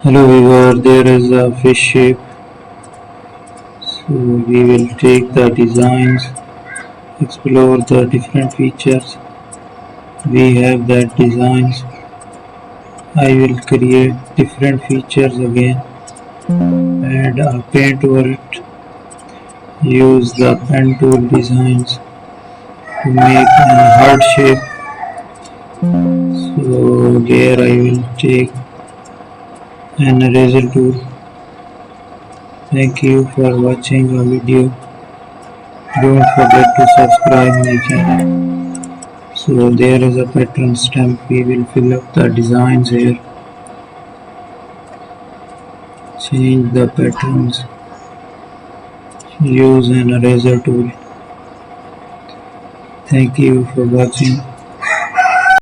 Hello viewer, there is a fish shape, so we will take the designs, explore the different features. We have that designs. I will create different features again, add a paint over it, use the pen tool designs to make a heart shape. So there I will take an eraser tool. Thank you for watching our video. Don't forget to subscribe my channel. So there is a pattern stamp. We will fill up the designs here. Change the patterns. Use an eraser tool. Thank you for watching.